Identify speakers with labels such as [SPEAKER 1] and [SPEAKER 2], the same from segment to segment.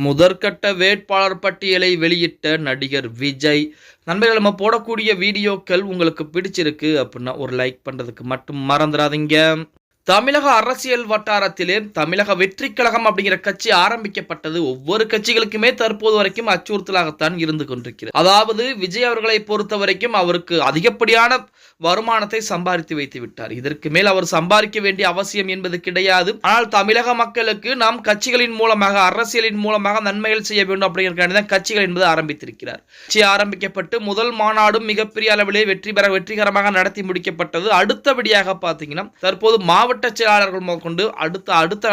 [SPEAKER 1] முதற்கட்ட வேட்பாளர் பட்டியலை வெளியிட்ட நடிகர் விஜய். நண்பர்கள், நம்ம போடக்கூடிய வீடியோக்கள் உங்களுக்கு பிடிச்சிருக்கு அப்படின்னா ஒரு லைக் பண்ணுறதுக்கு மட்டும் மறந்துடாதீங்க. தமிழக அரசியல் வட்டாரத்திலே தமிழக வெற்றி கழகம் அப்படிங்கிற கட்சி ஆரம்பிக்கப்பட்டது ஒவ்வொரு கட்சிகளுக்குமே தற்போது வரைக்கும் அச்சுறுத்தலாகத்தான் இருந்து கொண்டிருக்கிறது. அதாவது விஜய் அவர்களை பொறுத்த வரைக்கும் அவருக்கு அதிகப்படியான வருமானத்தை சம்பாதித்து வைத்து விட்டார். இதற்கு மேல் அவர் சம்பாதிக்க வேண்டிய அவசியம் என்பது கிடையாது. ஆனால் தமிழக மக்களுக்கு நாம் கட்சிகளின் மூலமாக அரசியலின் மூலமாக நன்மைகள் செய்ய வேண்டும் அப்படிங்கிற கட்சிகள் என்பது ஆரம்பித்திருக்கிறார். கட்சி ஆரம்பிக்கப்பட்டு முதல் மாநாடும் மிகப்பெரிய அளவிலே வெற்றிகரமாக நடத்தி முடிக்கப்பட்டது. அடுத்தபடியாக பார்த்தீங்கன்னா தற்போது மாவட்ட செயலாளர்கள் முதற்கொண்டு அடுத்த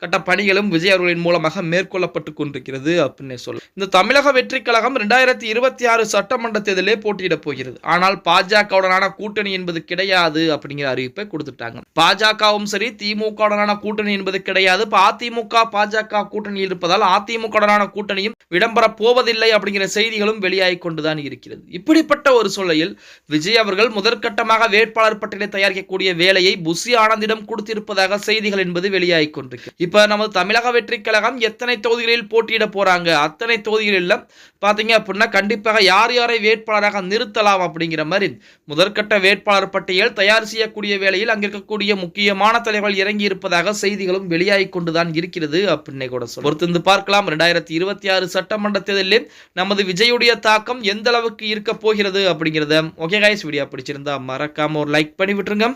[SPEAKER 1] கட்ட பணிகளும் விஜய் அவர்களின் மூலமாக மேற்கொள்ளப்பட்டுக் கொண்டிருக்கிறது அப்படின்னு சொல்ல. இந்த தமிழக வெற்றி கழகம் 2026 சட்டமன்ற தேர்தலே போட்டியிடப் போகிறது. ஆனால் பாஜகவுடனான கூட்டணி என்பது கிடையாது அப்படிங்கிற அறிவிப்பை கொடுத்துட்டாங்க. பாஜகவும் சரி திமுகவுடனான கூட்டணி என்பது கிடையாது. அதிமுக பாஜக கூட்டணி இருப்பதால் அதிமுகவுடனான கூட்டணியும் இடம்பெற போவதில்லை அப்படிங்கிற செய்திகளும் வெளியாகி கொண்டுதான் இருக்கிறது. இப்படிப்பட்ட ஒரு சூழலில் விஜய் அவர்கள் முதற்கட்டமாக வேட்பாளர் பட்டியலை தயாரிக்கக்கூடிய வேலையை புசி ஆனந்திடம் கொடுத்திருப்பதாக செய்திகள் என்பது வெளியாகி கொண்டிருக்கு. இப்ப நமது தமிழக வெற்றி கழகம் எத்தனை தொகுதிகளில் போட்டியிட போறாங்க, அத்தனை தொகுதிகளில் பாத்தீங்க அப்படின்னா கண்டிப்பாக யார் யாரை வேட்பாளராக நிறுத்தலாம் அப்படிங்கிற மாதிரி முதற்கட்ட வேட்பாளர் பட்டியல் தயார் செய்யக்கூடிய வேளையில் அங்கிருக்கக்கூடிய முக்கியமான தலைவர்கள் இறங்கி இருப்பதாக செய்திகளும் வெளியாகி கொண்டுதான் இருக்கிறது அப்படின்னு கூட பொறுத்திருந்து பார்க்கலாம். 2026 சட்டமன்ற தேர்தலில் நமது விஜயுடைய தாக்கம் எந்த அளவுக்கு இருக்க போகிறது அப்படிங்கிறத. ஓகே கைஸ், வீடியோ பிடிச்சிருந்தா மறக்காம ஒரு லைக் பண்ணி விட்டுருங்க.